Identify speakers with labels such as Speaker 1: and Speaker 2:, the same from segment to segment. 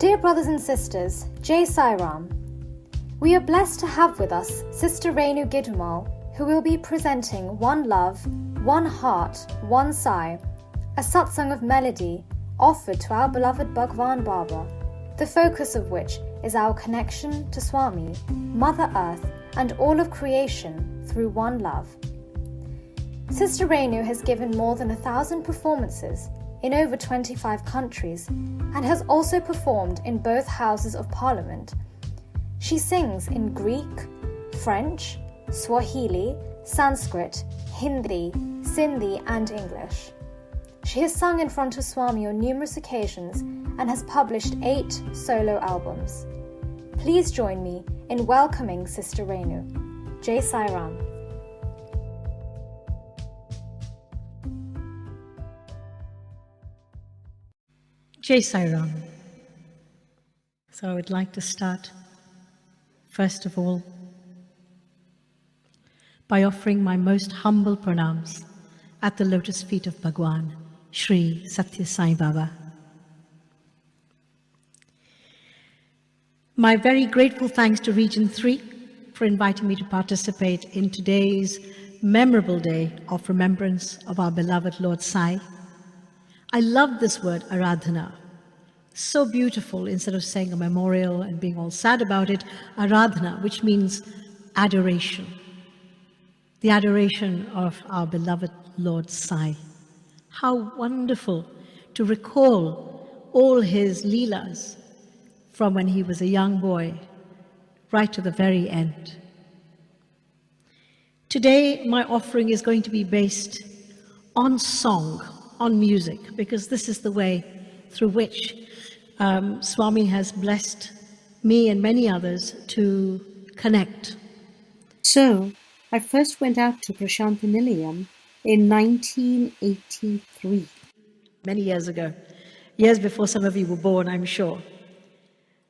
Speaker 1: Dear brothers and sisters, Jai Sai Ram. We are blessed to have with us Sister Renu Gidoomal, who will be presenting One Love, One Heart, One Sai, a Satsang of Melody offered to our beloved Bhagawan Baba, the focus of which is our connection to Swami, Mother Earth, and all of creation through one love. Sister Renu has given more than 1,000 performances in over 25 countries and has also performed in both Houses of Parliament. She sings in Greek, French, Swahili, Sanskrit, Hindi, Sindhi, and English. She has sung in front of Swami on numerous occasions and has published 8 solo albums. Please join me in welcoming Sister Renu. Jai Sai Ram.
Speaker 2: Jai Sai Ram. So I would like to start, first of all, by offering my most humble pranams at the lotus feet of Bhagwan, Shri Satya Sai Baba. My very grateful thanks to Region 3 for inviting me to participate in today's memorable day of remembrance of our beloved Lord Sai. I love this word, Aradhana. So beautiful, instead of saying a memorial and being all sad about it, Aradhana, which means adoration. The adoration of our beloved Lord Sai. How wonderful to recall all his leelas from when he was a young boy right to the very end. Today, my offering is going to be based on song, on music, because this is the way through which Swami has blessed me and many others to connect.
Speaker 3: So, I first went out to Prasanthanilayam in 1983.
Speaker 2: Many years ago, years before some of you were born, I'm sure.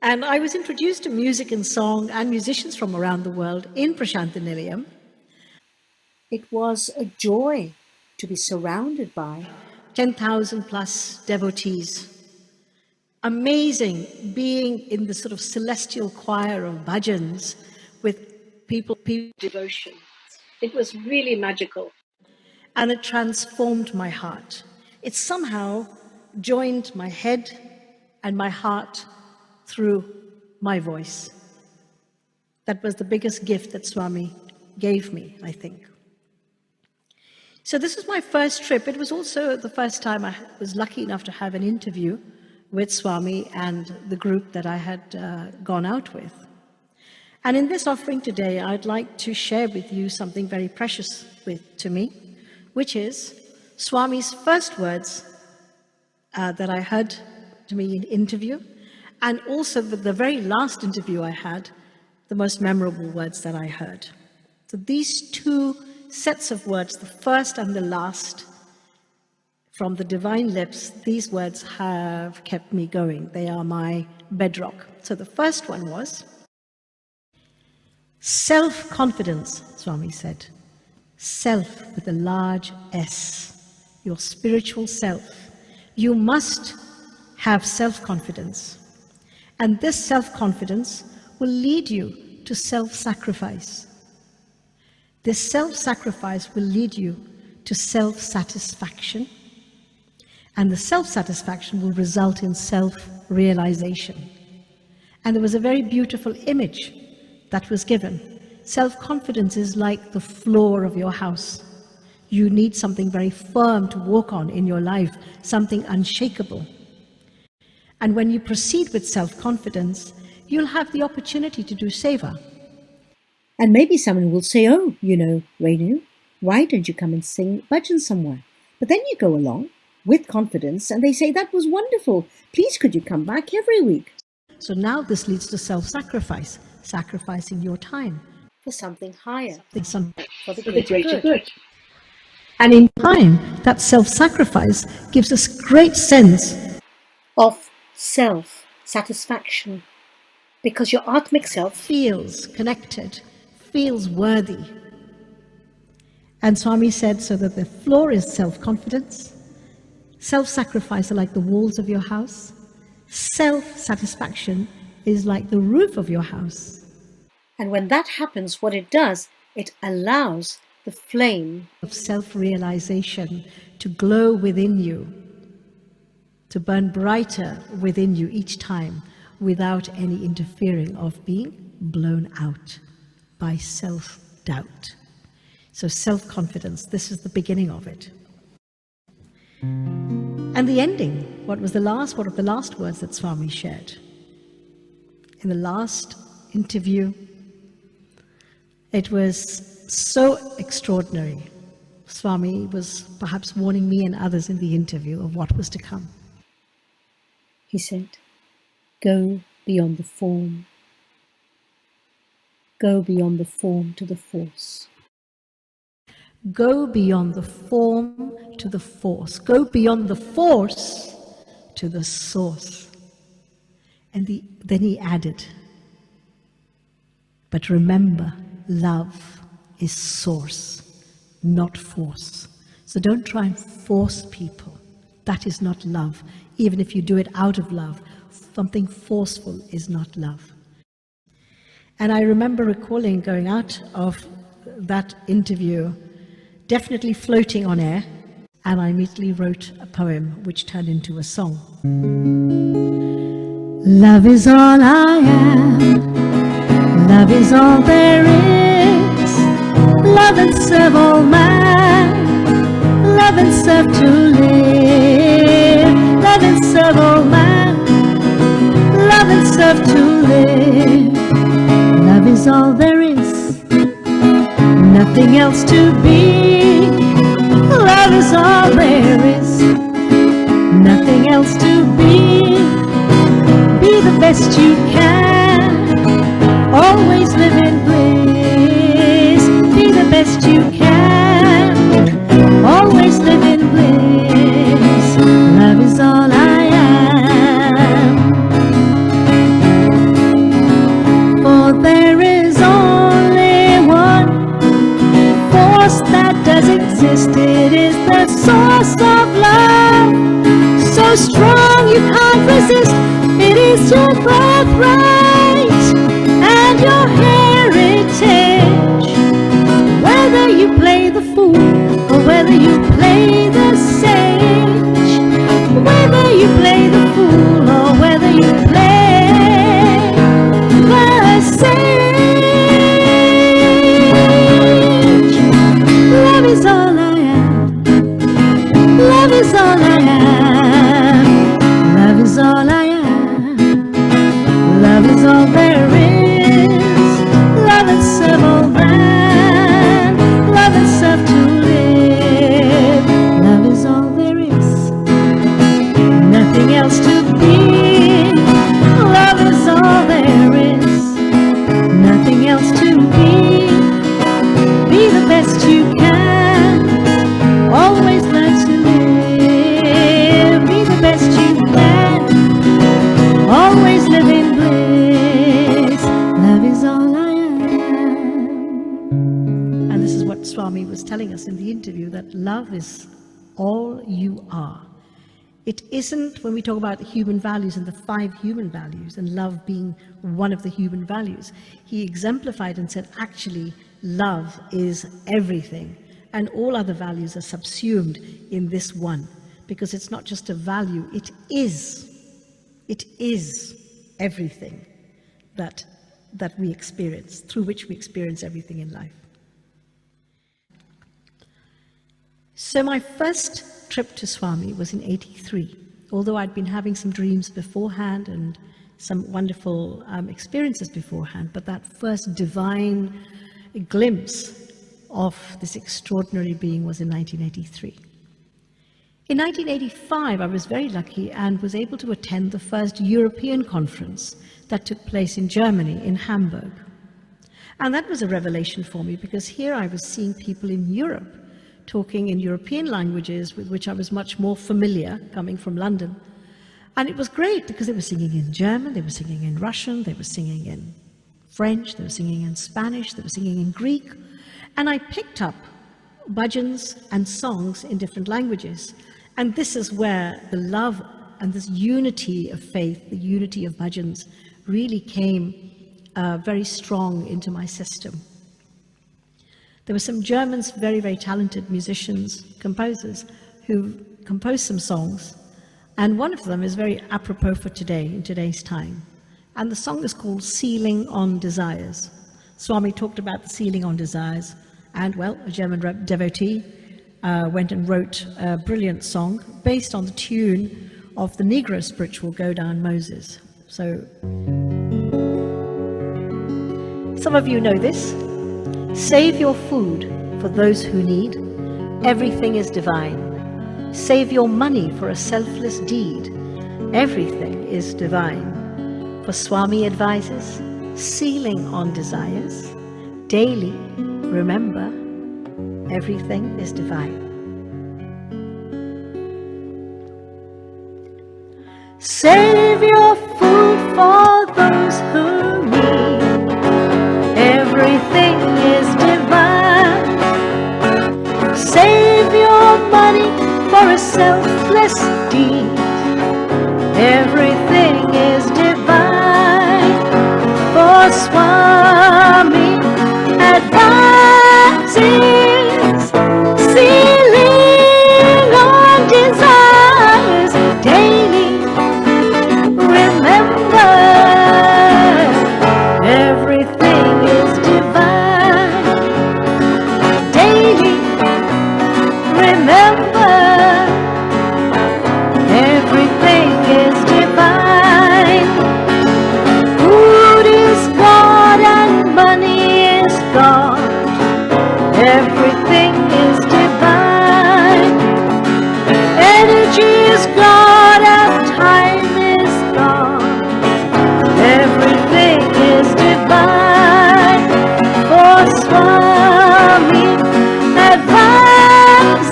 Speaker 2: And I was introduced to music and song and musicians from around the world in Prasanthanilayam.
Speaker 3: It was a joy to be surrounded by
Speaker 2: 10,000 plus devotees. Amazing being in the sort of celestial choir of bhajans with people devotion. It was really magical. And it transformed my heart. It somehow joined my head and my heart through my voice. That was the biggest gift that Swami gave me, I think. So this was my first trip. It was also the first time I was lucky enough to have an interview with Swami and the group that I had gone out with. And in this offering today, I'd like to share with you something very precious to me, which is Swami's first words that I heard to me in interview, and also the very last interview I had, the most memorable words that I heard. So these two sets of words, the first and the last, from the divine lips, these words have kept me going. They are my bedrock. So the first one was, self-confidence, Swami said. Self with a large S, your spiritual self. You must have self-confidence. And this self-confidence will lead you to self-sacrifice. This self-sacrifice will lead you to self-satisfaction. And the self-satisfaction will result in self-realization. And there was a very beautiful image that was given. Self-confidence is like the floor of your house. You need something very firm to walk on in your life, something unshakable. And when you proceed with self-confidence, you'll have the opportunity to do seva.
Speaker 3: And maybe someone will say, oh, Renu, why don't you come and sing bhajan somewhere? But then you go along with confidence and they say, that was wonderful. Please, could you come back every week?
Speaker 2: So now this leads to self-sacrifice, sacrificing your time.
Speaker 3: For something higher.
Speaker 2: For the greater good. And in time, that self-sacrifice gives us great sense
Speaker 3: of self-satisfaction. Because your atmic self
Speaker 2: feels connected, feels worthy. And Swami said, so that the floor is self-confidence, self-sacrifice are like the walls of your house, Self-satisfaction is like the roof of your house.
Speaker 3: And when that happens, what it does, it allows the flame
Speaker 2: Of self-realization to glow within you, to burn brighter within you each time without any interfering of being blown out by self-doubt. So self-confidence, this is the beginning of it. And the ending, what of the last words that Swami shared? In the last interview, it was so extraordinary. Swami was perhaps warning me and others in the interview of what was to come.
Speaker 3: He said, go beyond the form. Go beyond the form to the force.
Speaker 2: Go beyond the form to the force. Go beyond the force to the source. And then he added, but remember, love is source, not force. So don't try and force people. That is not love. Even if you do it out of love, something forceful is not love. And I remember recalling going out of that interview, definitely floating on air, and I immediately wrote a poem which turned into a song. Love is all I am, love is all there is, love and serve all man, love and serve to live, love and serve all man, love and serve to live. Love is all there is, nothing else to be. Love is all there is, nothing else to be. Be the best you can, always live in bliss. Be the best you can, always live in bliss. Love is all I am. For there is only one force that does exist. It is the source of love, so strong you can't resist. It is your birthright and your heritage. Whether you play the fool or whether you play the sage, whether you play the fool or whether you play the sage, love is all I am. Love is all I am. Love is all I am. Love is all there is. Love and serve all man. Love and serve to live. Love is all there is, nothing else to be. Love is all there is, nothing else to be. Be the best you can, always learn to live. Be the best you can, always live in bliss. Love is all I am. And this is what Swami was telling us in the interview, that love is all you are. It isn't, when we talk about human values and the 5 human values, and love being one of the human values, he exemplified and said, actually, love is everything, and all other values are subsumed in this one, because it's not just a value, it is everything that we experience, through which we experience everything in life. So my first trip to Swami was in '83, although I'd been having some dreams beforehand and some wonderful experiences beforehand, but that first divine glimpse of this extraordinary being was in 1983. In 1985, I was very lucky and was able to attend the first European conference that took place in Germany, in Hamburg. And that was a revelation for me, because here I was seeing people in Europe talking in European languages with which I was much more familiar, coming from London. And it was great, because they were singing in German, they were singing in Russian, they were singing in French, they were singing in Spanish, they were singing in Greek. And I picked up bhajans and songs in different languages. And this is where the love and this unity of faith, the unity of bhajans, really came very strong into my system. There were some Germans, very, very talented musicians, composers, who composed some songs, and one of them is very apropos for today, in today's time. And the song is called Sealing on Desires. Swami talked about the sealing on desires, and, well, a German devotee went and wrote a brilliant song based on the tune of the Negro spiritual Go Down Moses. So, some of you know this. Save your food for those who need. Everything is divine. Save your money for a selfless deed. Everything is divine. For Swami advises, sealing on desires. Daily, remember, everything is divine. Save your food for those who need. Everything is divine. Save your money for a selfless deed. Everything is divine. For Swami advises, sealing on desires daily. Remember, everything is divine. Daily, remember, everything is divine. Food is God and money is God. Everything is divine. Energy is God and time is God. Everything is divine. For Swami advises,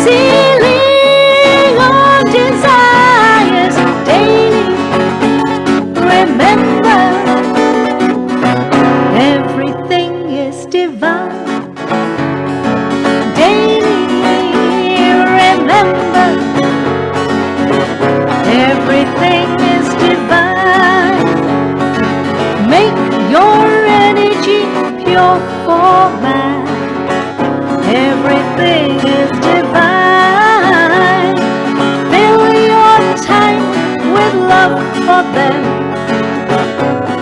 Speaker 2: sealing on desires daily. Remember, everything is divine. Daily, remember, everything is divine. Make your energy pure for man. Everything is divine. Fill your tank with love for them.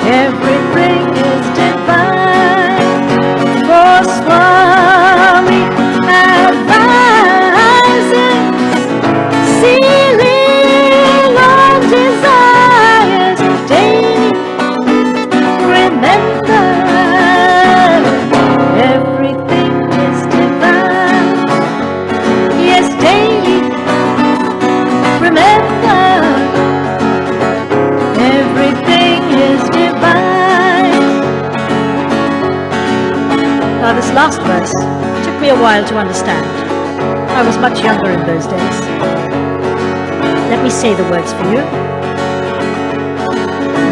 Speaker 2: Everything is divine. For Swami advises, sealing on desires daily. Remember, everything is divine. Yes, daily. Remember, everything is divine. Now, this last verse took me a while to understand. I was much younger in those days. Let me say the words for you.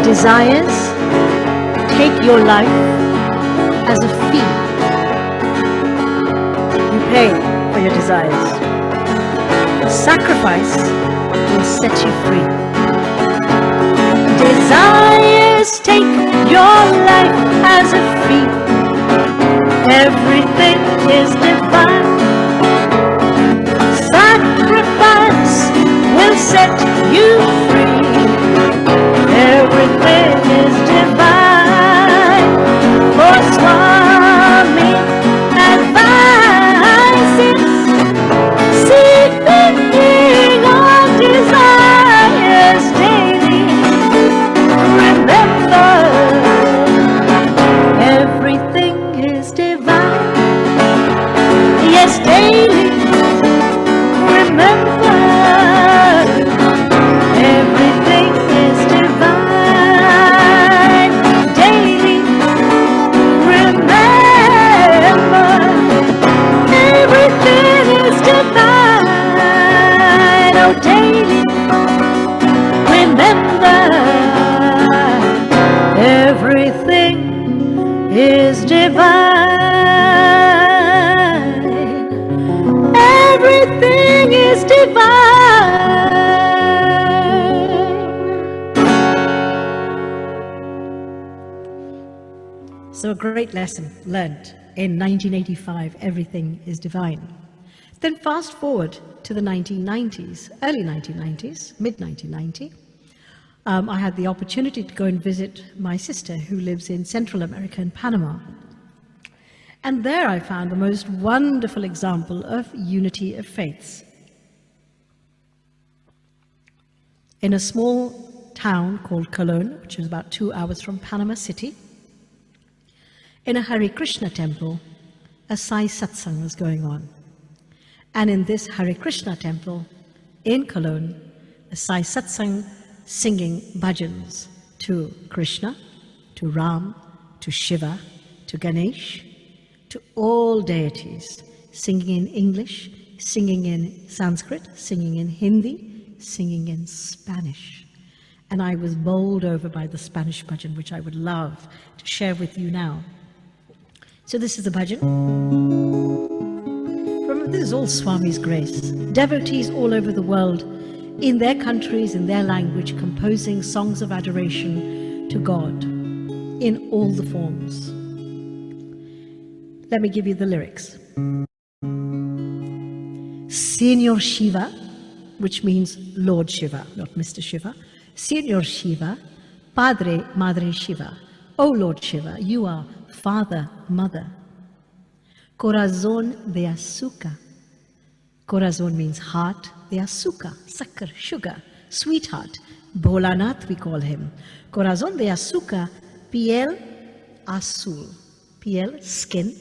Speaker 2: Desires, take your life as a fee. You pay for your desires. Sacrifice will set you free. Desires, take your life as a fee. Everything is divine. Sacrifice will set you free. Everything is divine. For Swami advises, seeking on desires daily. Remember, everything is divine. Yes, daily. Remember, everything is divine. So a great lesson learnt in 1985, everything is divine. Then fast forward to the 1990s, early 1990s, mid-1990, I had the opportunity to go and visit my sister who lives in Central America in Panama. And there I found the most wonderful example of unity of faiths. In a small town called Colón, which is about 2 hours from Panama City, in a Hare Krishna temple, a Sai Satsang was going on. And in this Hare Krishna temple in Colón, a Sai Satsang singing bhajans to Krishna, to Ram, to Shiva, to Ganesh, to all deities, singing in English, singing in Sanskrit, singing in Hindi, singing in Spanish. And I was bowled over by the Spanish bhajan, which I would love to share with you now. So this is the bhajan. Remember, this is all Swami's grace. Devotees all over the world, in their countries, in their language, composing songs of adoration to God in all the forms. Let me give you the lyrics. Señor Shiva, which means Lord Shiva, not Mr. Shiva. Señor Shiva, Padre, Madre Shiva. Oh Lord Shiva, you are Father, Mother. Corazón de azúcar. Corazón means heart, de azúcar, sucker, sugar, sweetheart. Bholanath we call him. Corazón de azúcar, piel azul. Piel, skin,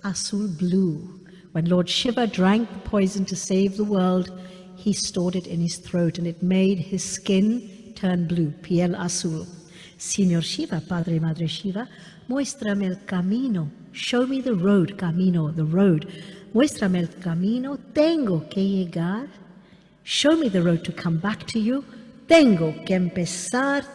Speaker 2: azul, blue. When Lord Shiva drank the poison to save the world, he stored it in his throat and it made his skin turn blue, piel azul. Señor Shiva, Padre, Madre Shiva, muéstrame el camino. Show me the road, camino, the road. Muéstrame el camino, tengo que llegar. Show me the road to come back to you. Tengo que empezar.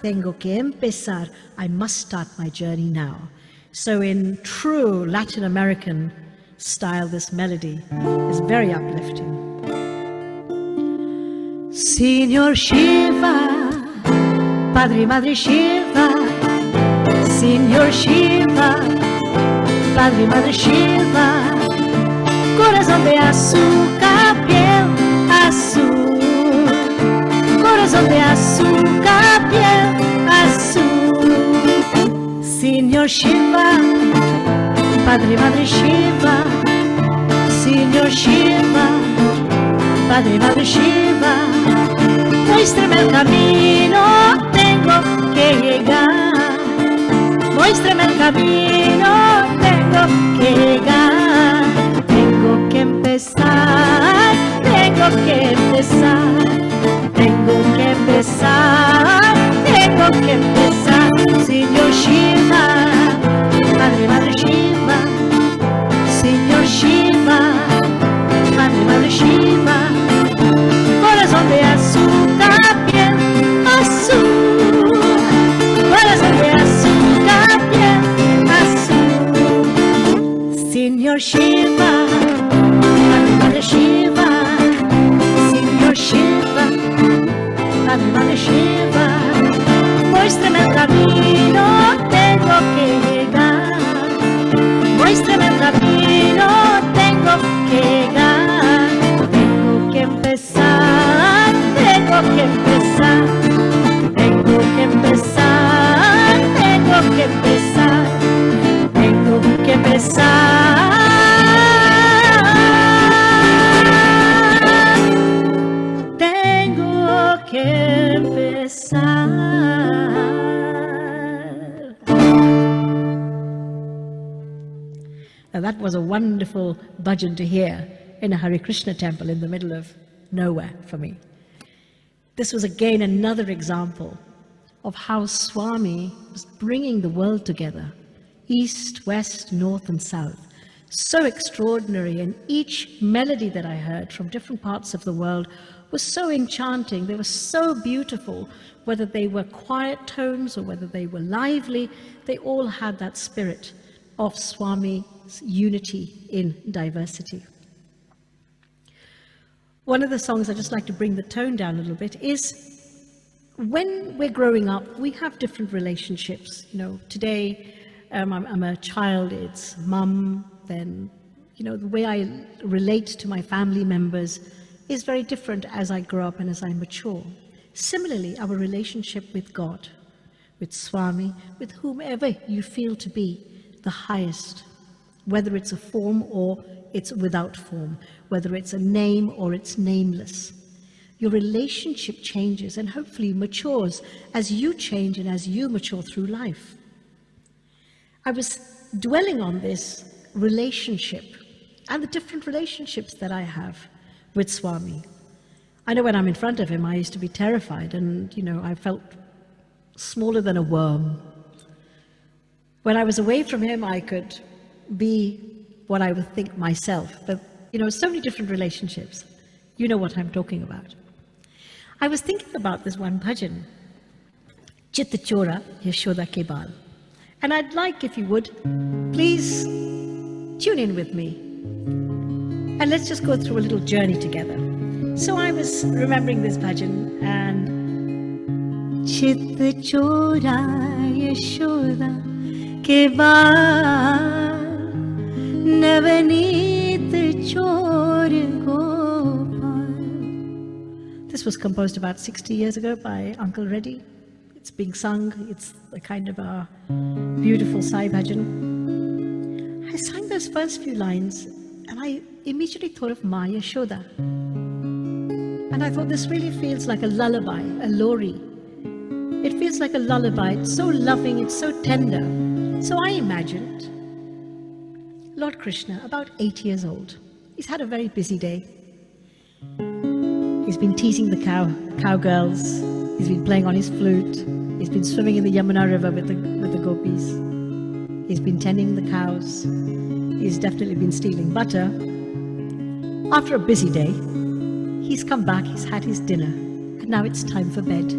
Speaker 2: I must start my journey now. So in true Latin American style, this melody is very uplifting. Señor Shiva, Padre, Madre Shiva, Señor Shiva, Padre, Madre Shiva, corazón de azúcar, piel azul, corazón de azúcar, piel azul. Señor Shiva, Padre, Madre Shiva, Señor Shiva, Padre, Madre Shiva, muéstrame el camino, tengo que llegar. Muéstrame el camino, tengo que llegar. Tengo que empezar, tengo que empezar. Tengo que empezar, tengo que empezar. Señor Shiva, Padre, Madre Shiva, Señor Shiva, Padre, Madre Shiva, corazón de azúcar, piel azul, corazón de azúcar, piel azul. Señor Shiva, Padre, Madre Shiva, Señor Shiva, Padre, Madre Shiva, muéstrame el camino, tengo que llegar. Muéstrame el camino, tengo que llegar. Tengo que empezar, tengo que empezar. Tengo que empezar, tengo que empezar. Tengo que empezar. Tengo que empezar. Now that was a wonderful bhajan to hear in a Hare Krishna temple in the middle of nowhere for me. This was again another example of how Swami was bringing the world together, east, west, north and south. So extraordinary, and each melody that I heard from different parts of the world was so enchanting. They were so beautiful, whether they were quiet tones or whether they were lively, they all had that spirit of Swami's unity in diversity. One of the songs, I just like to bring the tone down a little bit, is when we're growing up, we have different relationships. You know, today I'm a child, it's mum, then, the way I relate to my family members is very different as I grow up and as I mature. Similarly, our relationship with God, with Swami, with whomever you feel to be the highest, whether it's a form or it's without form, whether it's a name or it's nameless. Your relationship changes and hopefully matures as you change and as you mature through life. I was dwelling on this relationship and the different relationships that I have with Swami. I know when I'm in front of him, I used to be terrified and, I felt smaller than a worm. When I was away from him, I could be what I would think myself. But, so many different relationships. You know what I'm talking about. I was thinking about this one bhajan, Chitta Chora Yashoda Ke Baal. And I'd like, if you would, please tune in with me. And let's just go through a little journey together. So I was remembering this bhajan and Chitta Chora Yashoda Ke Baal Navaneet Chor Gopal. This was composed about 60 years ago by Uncle Reddy. It's being sung. It's a kind of a beautiful Sai bhajan. I sang those first few lines and I immediately thought of Ma Yashoda. And I thought this really feels like a lullaby, a lori. It feels like a lullaby. It's so loving, it's so tender. So I imagined Lord Krishna, about 8 years old. He's had a very busy day. He's been teasing the cowgirls. He's been playing on his flute. He's been swimming in the Yamuna River with the gopis. He's been tending the cows. He's definitely been stealing butter. After a busy day, he's come back, he's had his dinner, and now it's time for bed.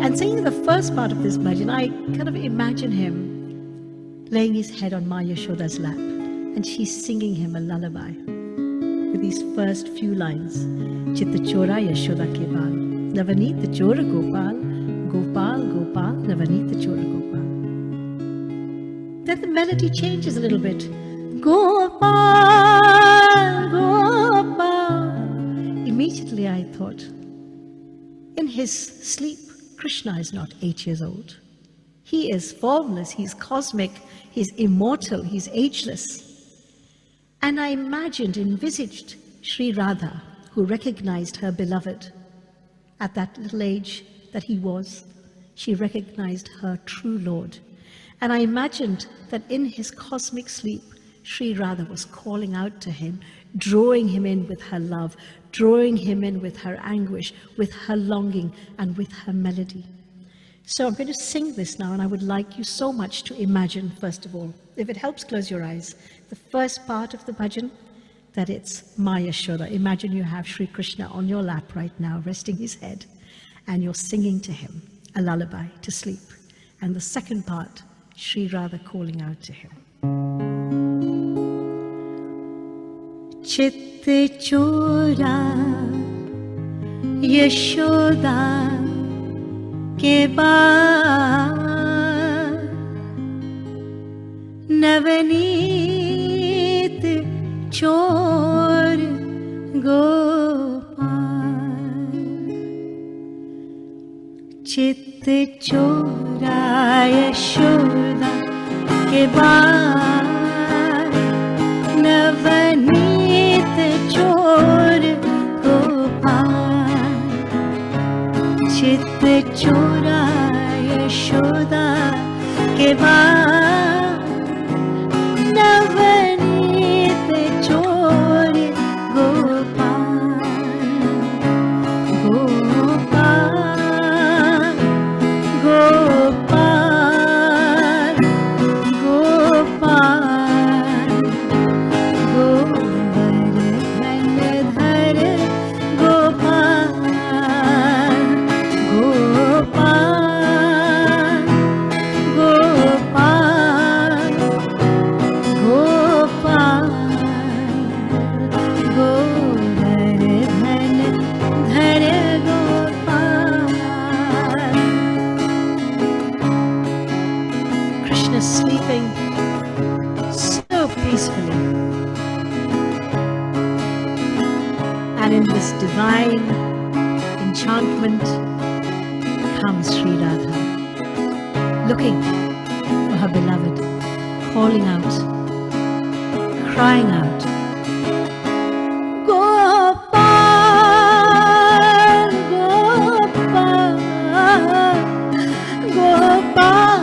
Speaker 2: And singing the first part of this bhajan, I kind of imagine him laying his head on Ma Yashoda's lap, and she's singing him a lullaby with these first few lines. Chitta Chora Yashoda Ke Baal, Navaneet Chora Gopal, Gopal Gopal, Navaneet Chora Gopal. Then the melody changes a little bit. Gopal, Gopal. Immediately I thought, in his sleep, Krishna is not 8 years old. He is formless, he's cosmic, he's immortal, he's ageless. And I envisaged Sri Radha, who recognized her beloved. At that little age that he was, she recognized her true Lord. And I imagined that in his cosmic sleep, Sri Radha was calling out to him, drawing him in with her love, drawing him in with her anguish, with her longing, and with her melody. So I'm going to sing this now, and I would like you so much to imagine, first of all, if it helps, close your eyes, the first part of the bhajan, that it's Ma Yashoda. Imagine you have Sri Krishna on your lap right now, resting his head, and you're singing to him a lullaby to sleep. And the second part, Sri Radha calling out to him. Chitta Chora Yashoda Ke Baal Navaneet Chor Gopal. Chitta Chora Yashoda Ke Baal Navaneet Chor Gopal. Chitta Chora Yashoda Ke Baal Navaneet Chor Gopal. Gopal, Gopal, Gopal. And in this divine enchantment comes Sri Radha, looking for her beloved, calling out, crying out, Gopal, Gopal, Gopal,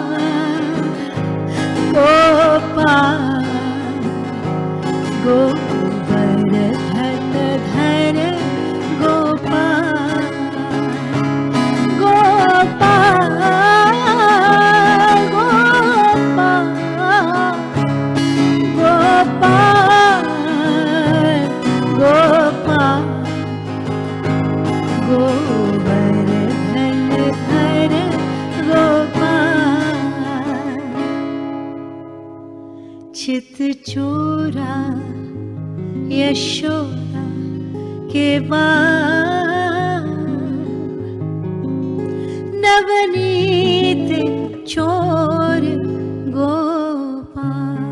Speaker 2: Gopal, Govardhan Gopal, Gopal, Gopal, Gopal, Gopal, Govardhan Gopal, चित चोरा यशोदा के बाल, नवनीत चोर Gopal.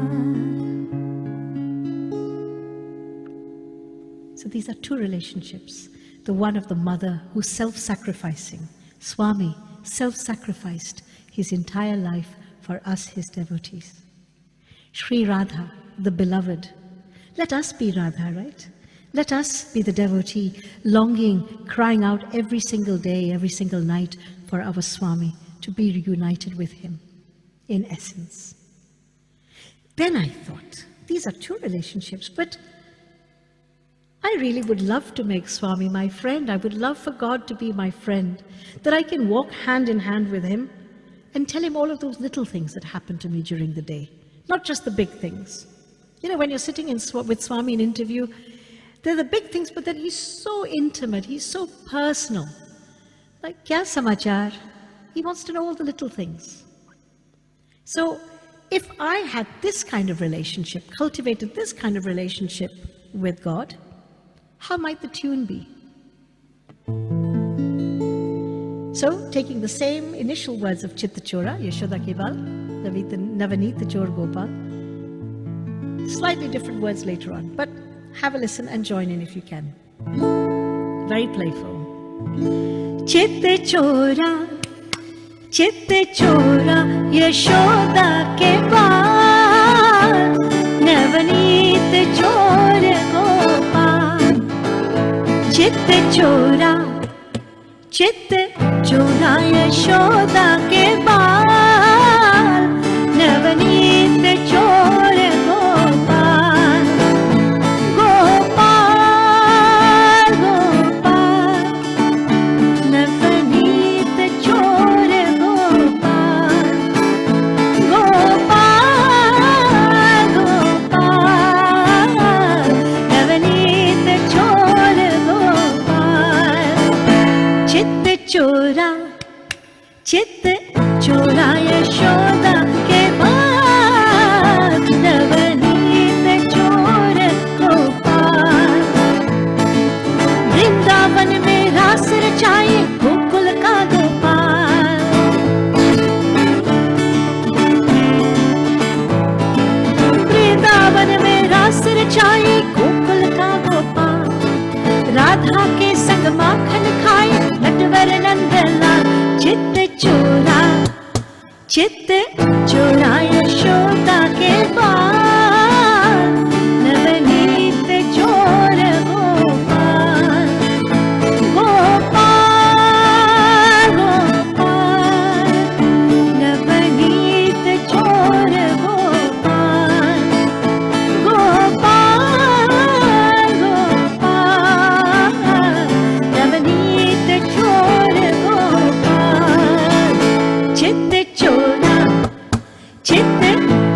Speaker 2: So these are two relationships. The one of the mother who's self-sacrificing. Swami self-sacrificed his entire life for us, his devotees. Sri Radha, the beloved. Let us be Radha, right? Let us be the devotee, longing, crying out every single day, every single night for our Swami, to be reunited with him, in essence. Then I thought, these are two relationships, but I really would love to make Swami my friend. I would love for God to be my friend, that I can walk hand in hand with him and tell him all of those little things that happen to me during the day, not just the big things. You know, when you're sitting with Swami in interview, they're the big things, but then he's so intimate, he's so personal. Like, kya samachar? He wants to know all the little things. So, if I had this kind of relationship, cultivated this kind of relationship with God, how might the tune be? So, taking the same initial words of Chitta Chora, Yashoda Kebal, Navanita Chor Gopal, slightly different words later on, but have a listen and join in if you can. Very playful. Chitta Chora, Yashoda Kebal, Navanita Chor Gopal. Chitta Chora, Yashoda Kebal, Navanita Chor Gopal. Gopal, Gopal, Navanita Chor Gopal. Gopal, Gopal, Navanita Chor Gopal. Chitta Chora, Yashoda Kebal, Navanita Chor Gopal. Vrindavan में रास रचाए गोकुल का गोपाल. वृंदावन में रास रचाए गोकुल का गोपाल. राधा के संग माखन खाए नटवर नंदलाल. चित्त चोरा यशोदा के बाल, नवनीत चोर गोपाल. गोपाल, गोपाल, नवनीत चोर गोपाल. गोपाल, गोपाल, नवनीत चोर गोपाल. चित्त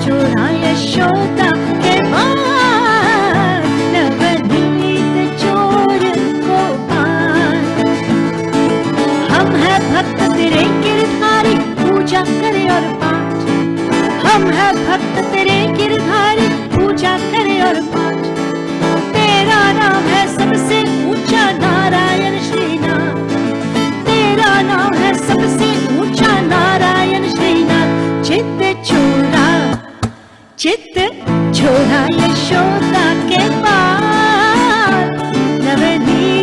Speaker 2: चोरा यशोदा के बाल, नवनीत चोर गोपाल. हम है भक्त तेरे गिरधारी, पूजा करे और पाठ. हम है भक्त तेरे गिरधारी, पूजा करे और पाठ. तेरा नाम है सबसे ऊंचा, नारायण श्री नाम. तेरा नाम है सबसे ऊंचा, नारायण श्री नाम. चित्त चोरा यशोदा के बाल, Navneet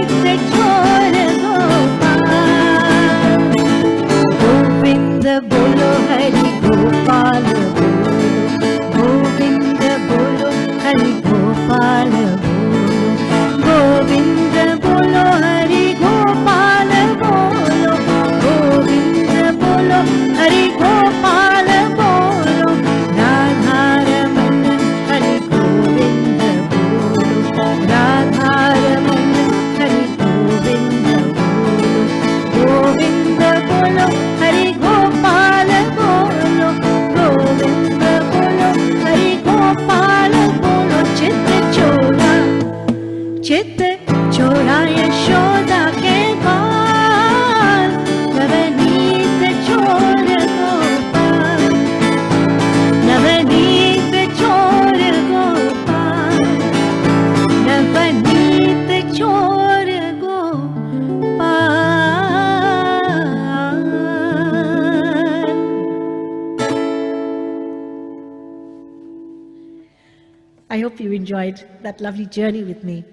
Speaker 2: enjoyed that lovely journey with me,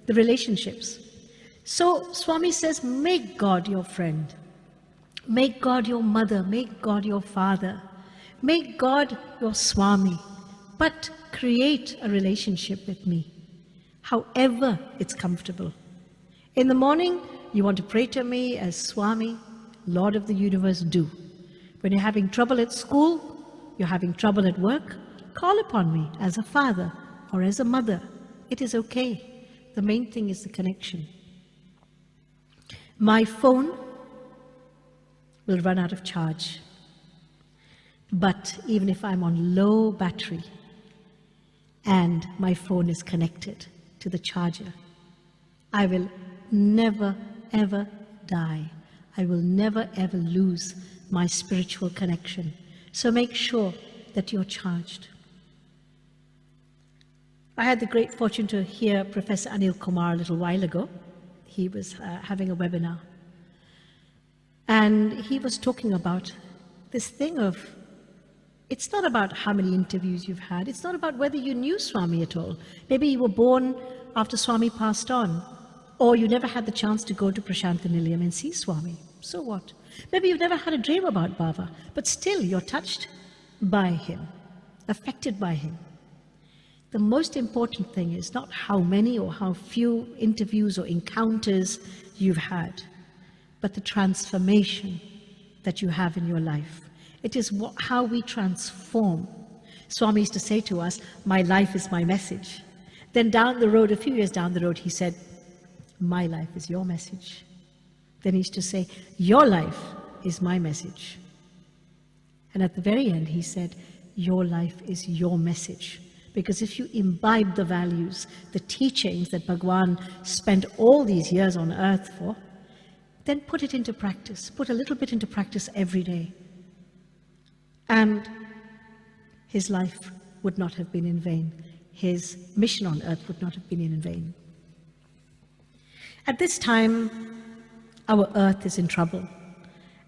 Speaker 2: the relationships. So Swami says, make God your friend. Make God your mother. Make God your father. Make God your Swami. But create a relationship with me, however it's comfortable. In the morning, you want to pray to me as Swami, Lord of the universe, do. When you're having trouble at school, you're having trouble at work, call upon me as a father or as a mother. It is okay. The main thing is the connection. My phone will run out of charge. But even if I'm on low battery and my phone is connected to the charger, I will never ever die. I will never ever lose my spiritual connection. So make sure that you're charged. I had the great fortune to hear Professor Anil Kumar a little while ago. He was having a webinar. And he was talking about this thing of, it's not about how many interviews you've had. It's not about whether you knew Swami at all. Maybe you were born after Swami passed on, or you never had the chance to go to Prashanta Nilayam and see Swami. So what? Maybe you've never had a dream about Baba, but still you're touched by him, affected by him. The most important thing is not how many or how few interviews or encounters you've had, but the transformation that you have in your life. It is how we transform. Swami used to say to us, my life is my message. Then down the road, a few years down the road, he said, my life is your message. Then he used to say, your life is my message. And at the very end, he said, your life is your message. Because if you imbibe the values, the teachings that Bhagawan spent all these years on earth for, then put it into practice. Put a little bit into practice every day. And his life would not have been in vain. His mission on earth would not have been in vain. At this time, our earth is in trouble.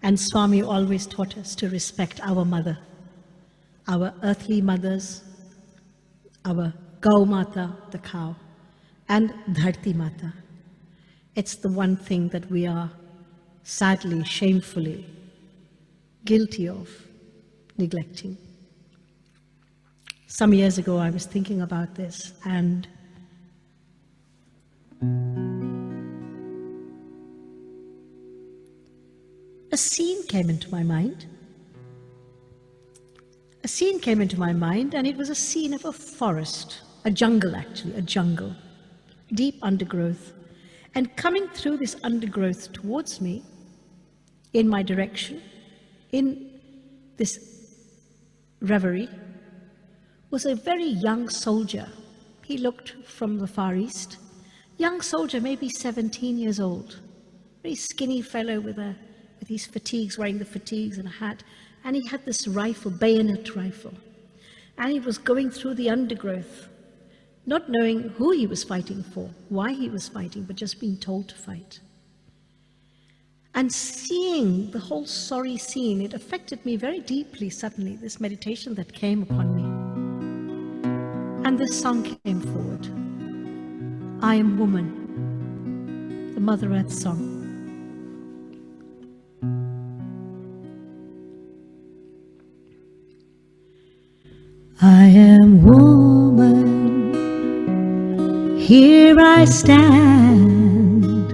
Speaker 2: And Swami always taught us to respect our mother, our earthly mothers, our Gau Mata, the cow, and Dharti Mata. It's the one thing that we are sadly, shamefully guilty of neglecting. Some years ago, I was thinking about this, and a scene came into my mind. A scene came into my mind, and it was a scene of a forest, a jungle actually, a jungle, deep undergrowth. And coming through this undergrowth towards me, in my direction, in this reverie, was a very young soldier. He looked from the Far East. Young soldier, maybe 17 years old. Very skinny fellow with these fatigues, wearing the fatigues and a hat. And he had this rifle, bayonet rifle. And he was going through the undergrowth, not knowing who he was fighting for, why he was fighting, but just being told to fight. And seeing the whole sorry scene, it affected me very deeply suddenly, this meditation that came upon me. And this song came forward. I Am Woman, the Mother Earth song. I am woman, here I stand,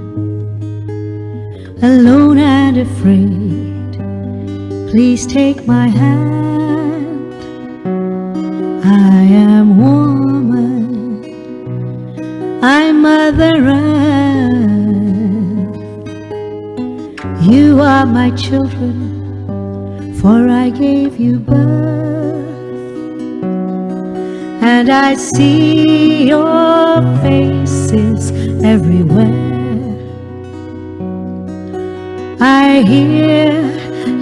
Speaker 2: alone and afraid, please take my hand. I am woman, I'm Mother Earth, you are my children, for I gave you birth. And I see your faces everywhere. I hear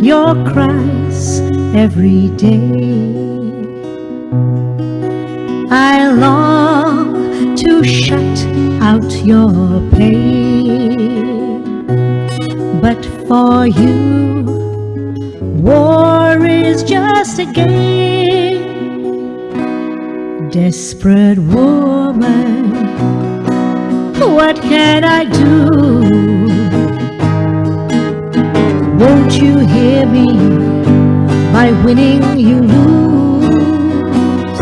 Speaker 2: your cries every day. I long to shut out your pain, but for you, war is just a game. Desperate woman, what can I do? Won't you hear me? By winning you lose.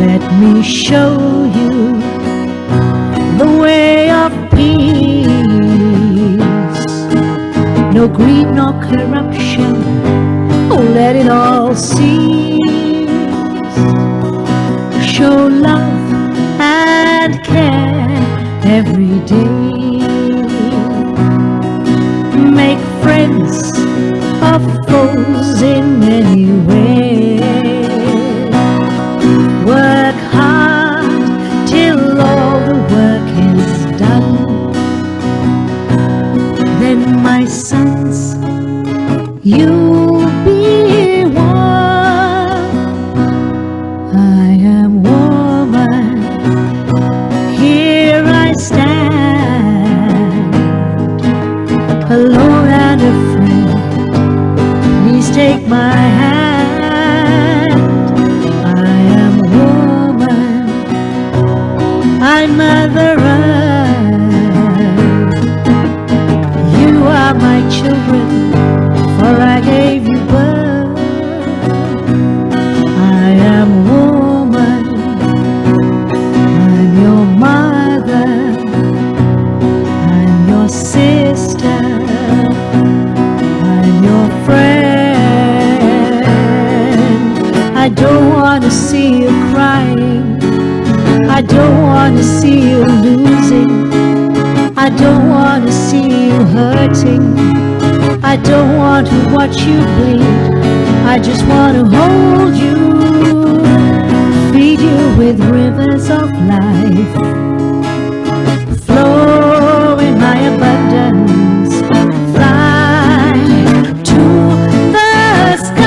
Speaker 2: Let me show you the way of peace. No greed nor corruption, oh, let it all cease. Show love and care every day. Make friends of foes in many ways. Work hard till all the work is done. Then, my sons, you'll be one. I am woman, here I stand, alone and afraid. Please take my hand. I am woman, I'm Mother Earth. You are my children, for I gave you birth. I am woman, I'm your mother, I'm your sister, I'm your friend. I don't want to see you crying, I don't want to see you losing, I don't want to see you hurting, I don't want to watch you bleed. I just want to hold you, feed you with rivers of life, flow in my abundance, fly to the skies.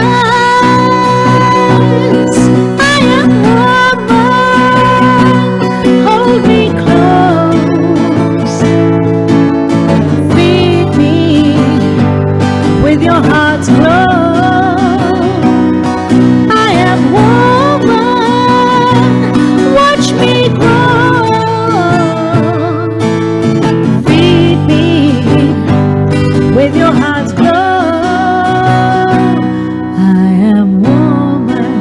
Speaker 2: I am woman, hold me close, feed me with your heart's glow. I am woman, watch me grow, feed me with your heart's glow. I am woman,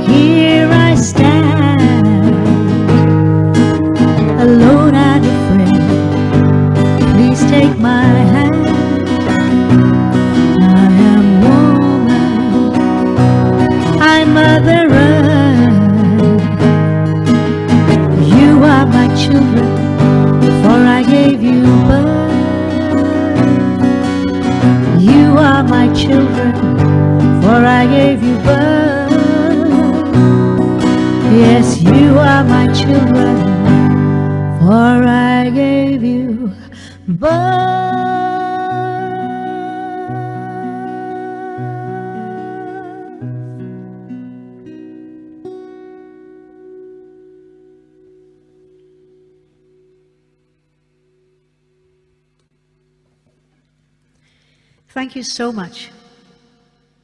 Speaker 2: here I stand, alone and afraid. Please take my hand. I am woman, I'm Mother Earth. You are my children, for I gave you birth. You are my children, for I gave you birth. Yes, you are my children, for I gave you birth. Thank you so much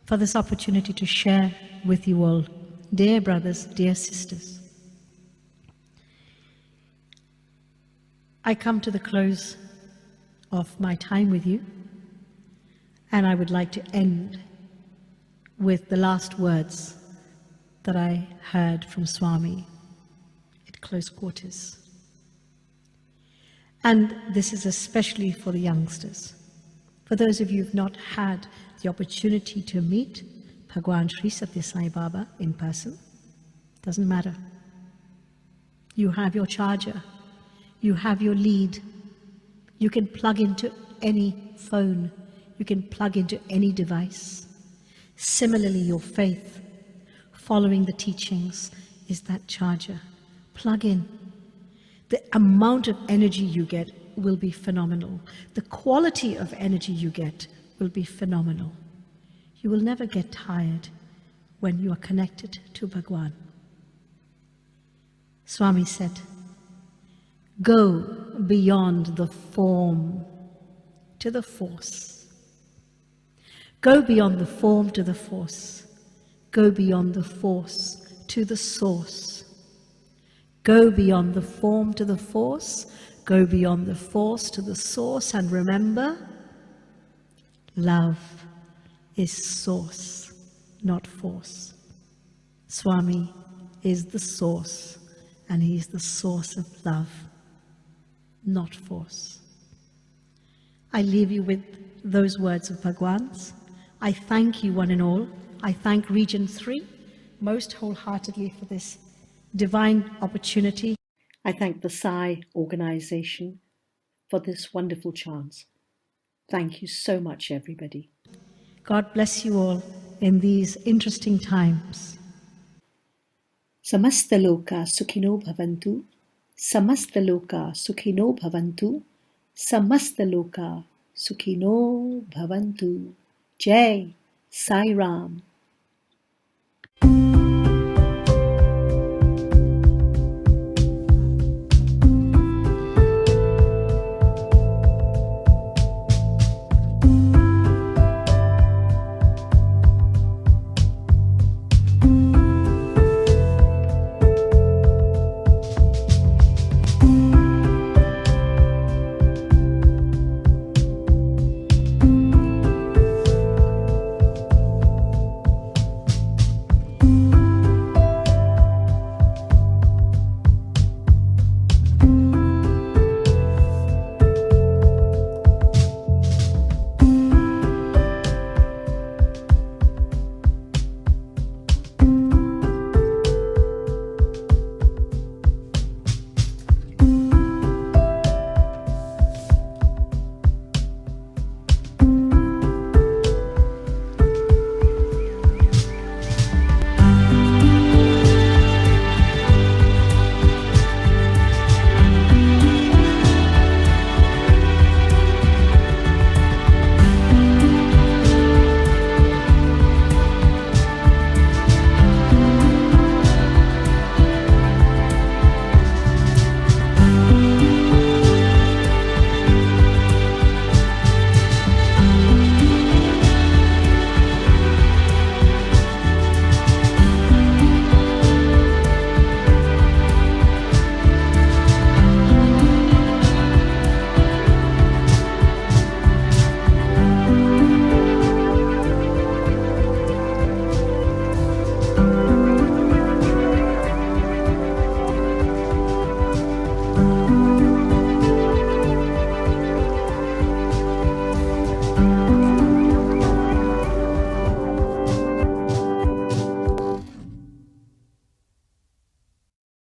Speaker 2: for this opportunity to share with you all, dear brothers, dear sisters. I come to the close of my time with you, and I would like to end with the last words that I heard from Swami at close quarters. And this is especially for the youngsters. For those of you who've not had the opportunity to meet Bhagwan Sri Satya Sai Baba in person, doesn't matter. You have your charger, you have your lead, you can plug into any phone, you can plug into any device. Similarly, your faith, following the teachings, is that charger. Plug in. The amount of energy you get will be phenomenal. The quality of energy you get will be phenomenal. You will never get tired when you are connected to Bhagwan. Swami said, go beyond the form to the force. Go beyond the form to the force. Go beyond the force to the source. Go beyond the form to the force, go beyond the force to the source, and remember, love is source, not force. Swami is the source, and he is the source of love, not force. I leave you with those words of Bhagwan's. I thank you one and all. I thank Region 3 most wholeheartedly for this divine opportunity.
Speaker 3: I thank the Sai organization for this wonderful chance. Thank you so much, everybody.
Speaker 2: God bless you all in these interesting times.
Speaker 3: Samasta loka sukhino bhavantu. Samasta loka sukhino bhavantu. Samasta loka sukhino bhavantu. Jai Sai Ram.